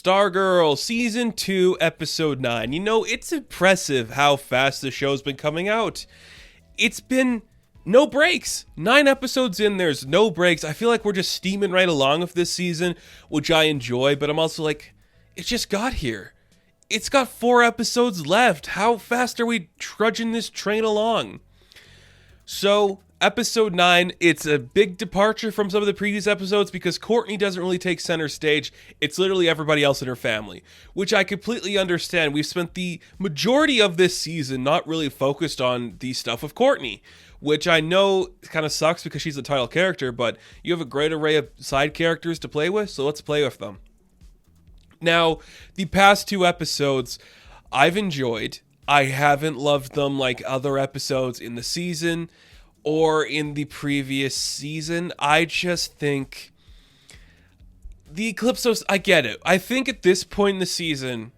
Stargirl, Season 2, Episode 9. You know, it's impressive how fast the show's been coming out. It's been no breaks. 9 episodes in, there's no breaks. I feel like we're just steaming right along with this season, which I enjoy, but I'm also like, it just got here. It's got 4 episodes left. How fast are we trudging this train along? So, Episode 9, it's a big departure from some of the previous episodes because Courtney doesn't really take center stage. It's literally everybody else in her family, which I completely understand. We've spent the majority of this season not really focused on the stuff of Courtney, which I know kind of sucks because she's the title character, but you have a great array of side characters to play with, so let's play with them. Now, the past 2 episodes I've enjoyed. I haven't loved them like other episodes in the season or in the previous season. I just think the Eclipso, I get it. I think at this point in the season,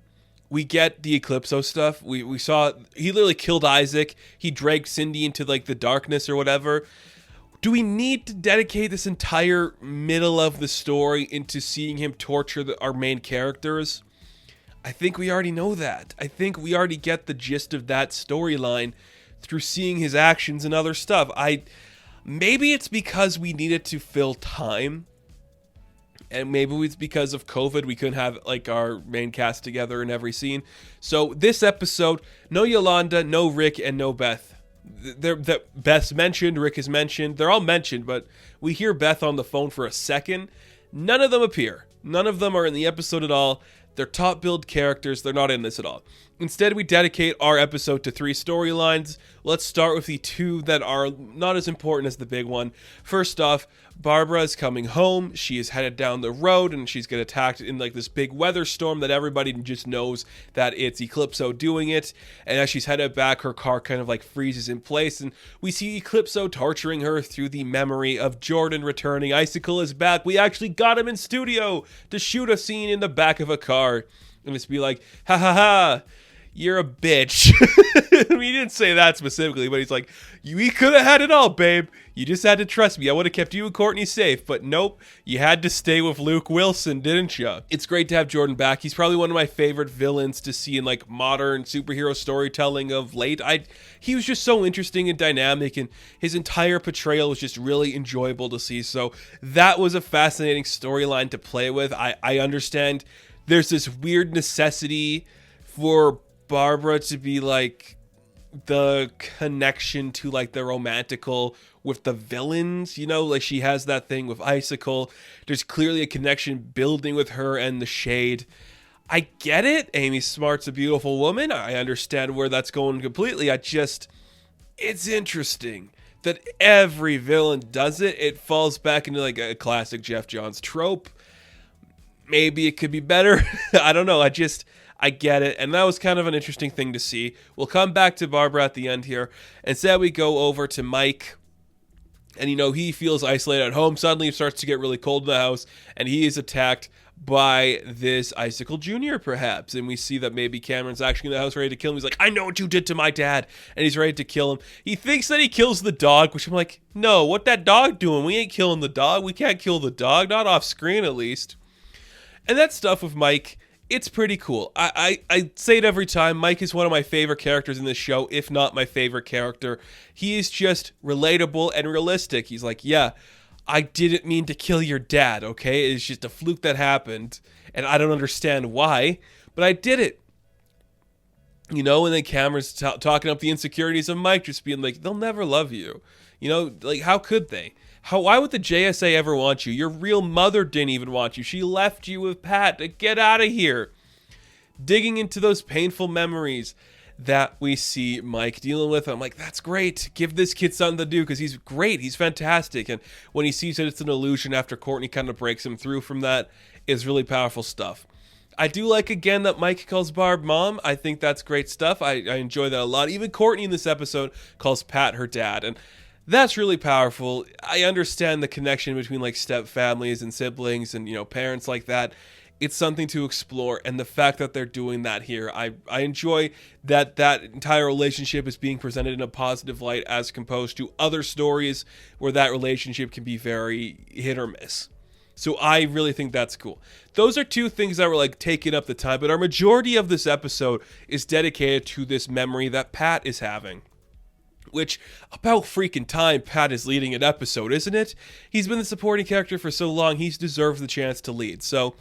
we get the Eclipso stuff. We saw, he literally killed Isaac. He dragged Cindy into like the darkness or whatever. Do we need to dedicate this entire middle of the story into seeing him torture our main characters? I think we already know that. I think we already get the gist of that storyline through seeing his actions and other stuff. Maybe it's because we needed to fill time, and maybe it's because of COVID we couldn't have like our main cast together in every scene. So this episode, no Yolanda, no Rick, and no Beth. Beth's mentioned, Rick is mentioned, they're all mentioned, but we hear Beth on the phone for a second. None of them appear. None of them are in the episode at all. They're top billed characters. They're not in this at all. Instead, we dedicate our episode to 3 storylines. Let's start with the 2 that are not as important as the big one. First off, Barbara is coming home. She is headed down the road and she's getting attacked in like this big weather storm that everybody just knows that it's Eclipso doing it. And as she's headed back, her car kind of like freezes in place and we see Eclipso torturing her through the memory of Jordan returning. Icicle is back. We actually got him in studio to shoot a scene in the back of a car. And just be like, ha ha ha, you're a bitch. He didn't say that specifically, but he's like, we could have had it all, babe. You just had to trust me. I would have kept you and Courtney safe, but nope. You had to stay with Luke Wilson, didn't you? It's great to have Jordan back. He's probably one of my favorite villains to see in like modern superhero storytelling of late. He was just so interesting and dynamic, and his entire portrayal was just really enjoyable to see. So that was a fascinating storyline to play with. I understand there's this weird necessity for Barbara to be like the connection to like the romantical with the villains, you know, like she has that thing with Icicle. There's clearly a connection building with her and the Shade. I get it. Amy Smart's a beautiful woman. I understand where that's going completely. It's interesting that every villain does it. It falls back into like a classic Jeff Johns trope. Maybe it could be better. I don't know. I get it. And that was kind of an interesting thing to see. We'll come back to Barbara at the end here. Instead, we go over to Mike. And, you know, he feels isolated at home. Suddenly, it starts to get really cold in the house. And he is attacked by this Icicle Jr., perhaps. And we see that maybe Cameron's actually in the house ready to kill him. He's like, I know what you did to my dad. And he's ready to kill him. He thinks that he kills the dog, which I'm like, no, what that dog doing? We ain't killing the dog. We can't kill the dog. Not off screen, at least. And that stuff with Mike, it's pretty cool. I say it every time. Mike is one of my favorite characters in this show, if not my favorite character. He is just relatable and realistic. He's like, yeah, I didn't mean to kill your dad, okay? It's just a fluke that happened, and I don't understand why, but I did it. You know, and then Cameron's talking up the insecurities of Mike, just being like, they'll never love you. You know, like, how could they? Why would the JSA ever want you? Your real mother didn't even want you. She left you with Pat to get out of here. Digging into those painful memories that we see Mike dealing with. I'm like, that's great. Give this kid something to do because he's great. He's fantastic. And when he sees that it's an illusion after Courtney kind of breaks him through from that, it's really powerful stuff. I do like, again, that Mike calls Barb mom. I think that's great stuff. I enjoy that a lot. Even Courtney in this episode calls Pat her dad. And that's really powerful. I understand the connection between like step families and siblings and, you know, parents like that. It's something to explore, and the fact that they're doing that here, I enjoy that entire relationship is being presented in a positive light as opposed to other stories where that relationship can be very hit or miss. So I really think that's cool. Those are two things that were like taking up the time, but our majority of this episode is dedicated to this memory that Pat is having. Which, about freaking time Pat is leading an episode, isn't it? He's been the supporting character for so long, he's deserved the chance to lead. So,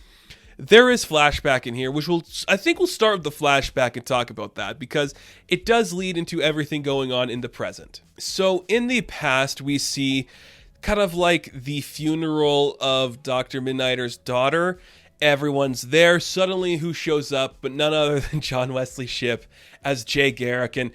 there is flashback in here, which I think we'll start with the flashback and talk about that, because it does lead into everything going on in the present. So, in the past, we see kind of like the funeral of Dr. Midnighter's daughter. Everyone's there. Suddenly, who shows up? But none other than John Wesley Shipp as Jay Garrick. And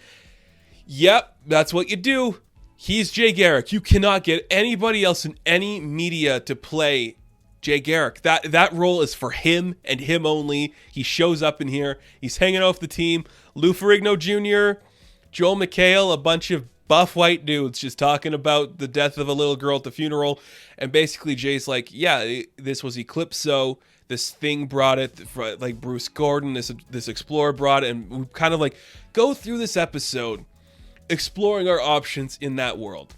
yep, that's what you do. He's Jay Garrick. You cannot get anybody else in any media to play Jay Garrick. That role is for him and him only. He shows up in here. He's hanging out with the team. Lou Ferrigno Jr., Joel McHale, a bunch of buff white dudes just talking about the death of a little girl at the funeral. And basically Jay's like, yeah, this was Eclipso. This thing brought it, like Bruce Gordon, this explorer brought it. And we kind of like go through this episode exploring our options in that world.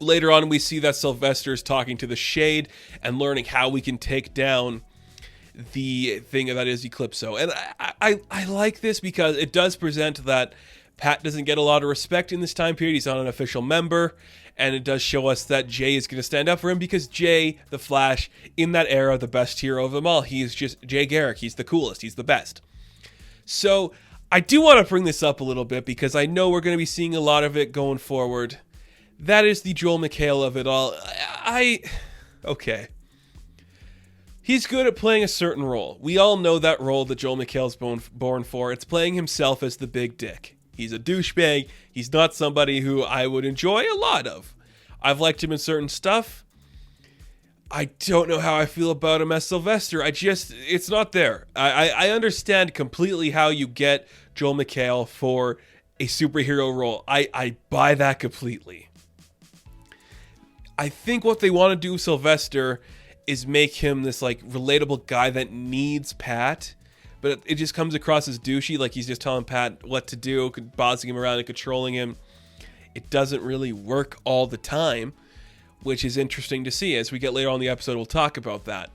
Later on, we see that Sylvester is talking to the Shade and learning how we can take down the thing that is Eclipso. And I like this because it does present that Pat doesn't get a lot of respect in this time period. He's not an official member. And it does show us that Jay is going to stand up for him because Jay, the Flash, in that era, the best hero of them all. He's just Jay Garrick. He's the coolest. He's the best. So I do want to bring this up a little bit because I know we're going to be seeing a lot of it going forward. That is the Joel McHale of it all. Okay. He's good at playing a certain role. We all know that role that Joel McHale's born for. It's playing himself as the big dick. He's a douchebag. He's not somebody who I would enjoy a lot of. I've liked him in certain stuff. I don't know how I feel about him as Sylvester. It's not there. I understand completely how you get Joel McHale for a superhero role. I buy that completely. I think what they want to do with Sylvester is make him this like relatable guy that needs Pat, but it just comes across as douchey, like he's just telling Pat what to do, bossing him around and controlling him. It doesn't really work all the time, which is interesting to see. As we get later on in the episode, we'll talk about that.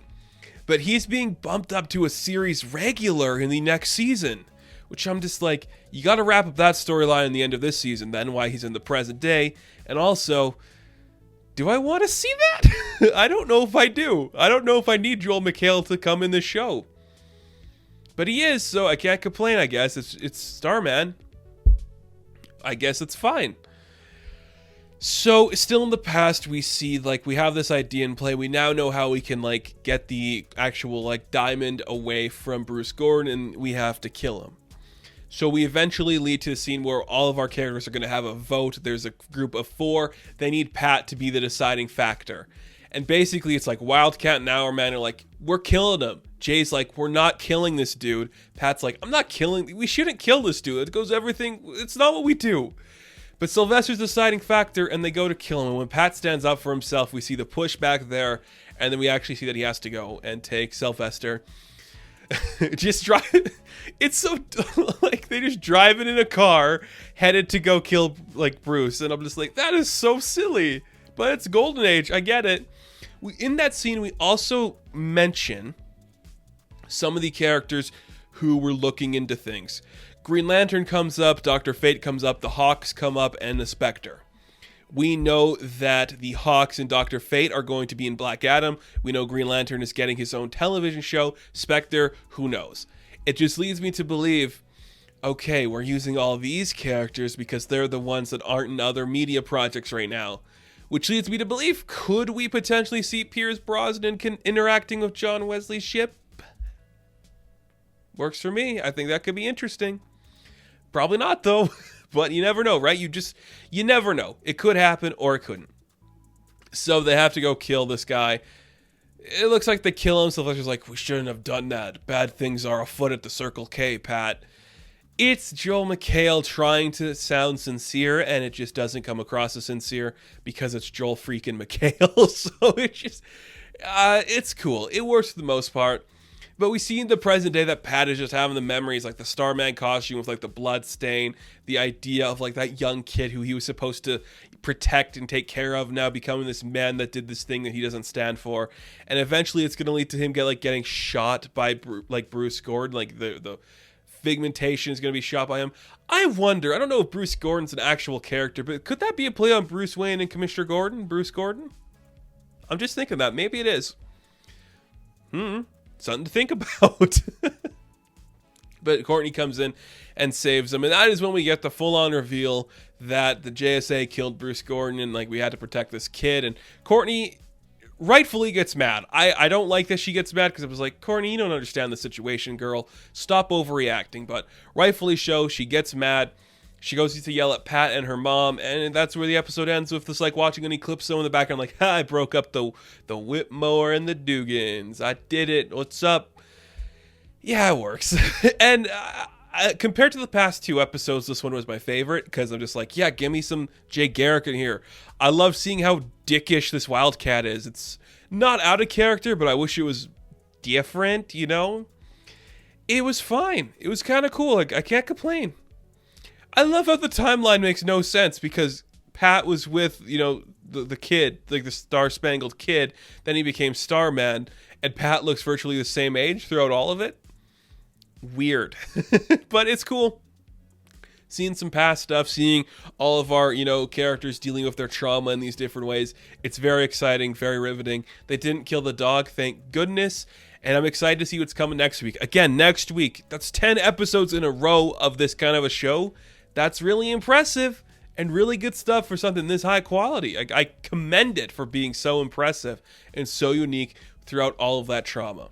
But he's being bumped up to a series regular in the next season, which I'm just like, you got to wrap up that storyline in the end of this season, then why he's in the present day, and also, do I want to see that? I don't know if I do. I don't know if I need Joel McHale to come in the show. But he is, so I can't complain, I guess. It's Starman. I guess it's fine. So, still in the past, we see, like, we have this idea in play. We now know how we can, like, get the actual, like, diamond away from Bruce Gordon, and we have to kill him. So we eventually lead to a scene where all of our characters are going to have a vote. There's a group of 4. They need Pat to be the deciding factor. And basically, it's like Wildcat and Hourman are like, we're killing him. Jay's like, we're not killing this dude. Pat's like, we shouldn't kill this dude. It's not what we do. But Sylvester's the deciding factor, and they go to kill him. And when Pat stands up for himself, we see the pushback there, and then we actually see that he has to go and take Sylvester. Just drive. It's so like they just driving in a car headed to go kill like Bruce, and I'm just like, that is so silly. But it's Golden Age. I get it. In that scene, we also mention some of the characters who were looking into things. Green Lantern comes up, Dr. Fate comes up, the Hawks come up, and the Spectre. We know that the Hawks and Dr. Fate are going to be in Black Adam. We know Green Lantern is getting his own television show. Spectre, who knows? It just leads me to believe, okay, we're using all these characters because they're the ones that aren't in other media projects right now. Which leads me to believe, could we potentially see Pierce Brosnan interacting with John Wesley Shipp? Works for me. I think that could be interesting. Probably not, though. But you never know, right? You never know. It could happen or it couldn't. So they have to go kill this guy. It looks like they kill him. Sylvester's like, we shouldn't have done that. Bad things are afoot at the Circle K, Pat. It's Joel McHale trying to sound sincere, and it just doesn't come across as sincere because it's Joel freaking McHale. So it's just, it's cool. It works for the most part. But we see in the present day that Pat is just having the memories, like the Starman costume with like the blood stain, the idea of like that young kid who he was supposed to protect and take care of, now becoming this man that did this thing that he doesn't stand for. And eventually it's going to lead to him getting shot by like Bruce Gordon, like the Figmentation is going to be shot by him. I wonder, I don't know if Bruce Gordon's an actual character, but could that be a play on Bruce Wayne and Commissioner Gordon, Bruce Gordon? I'm just thinking that. Maybe it is. Something to think about. But Courtney comes in and saves him. And that is when we get the full-on reveal that the JSA killed Bruce Gordon and like we had to protect this kid. And Courtney rightfully gets mad. I don't like that she gets mad because it was like, Courtney, you don't understand the situation, girl. Stop overreacting. But rightfully so, she gets mad. She goes to yell at Pat and her mom, and that's where the episode ends with this like watching an Eclipso in the background, like, ha, I broke up the Whitmore and the Dugans. I did it. What's up? Yeah, it works. And compared to the past 2 episodes, this one was my favorite because I'm just like, yeah, give me some Jay Garrick in here. I love seeing how dickish this Wildcat is. It's not out of character, but I wish it was different, you know? It was fine. It was kind of cool. Like, I can't complain. I love how the timeline makes no sense because Pat was with, you know, the kid, like the Star-Spangled Kid. Then he became Starman, and Pat looks virtually the same age throughout all of it. Weird. But it's cool. Seeing some past stuff, seeing all of our, you know, characters dealing with their trauma in these different ways. It's very exciting, very riveting. They didn't kill the dog, thank goodness. And I'm excited to see what's coming next week. Again, next week, that's 10 episodes in a row of this kind of a show. That's really impressive and really good stuff for something this high quality. I commend it for being so impressive and so unique throughout all of that trauma.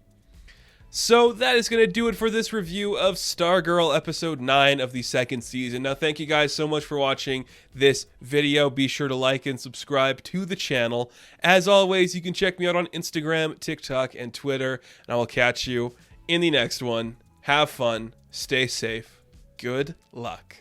So that is going to do it for this review of Stargirl episode 9 of the 2nd season. Now, thank you guys so much for watching this video. Be sure to like and subscribe to the channel. As always, you can check me out on Instagram, TikTok, and Twitter. And I will catch you in the next one. Have fun. Stay safe. Good luck.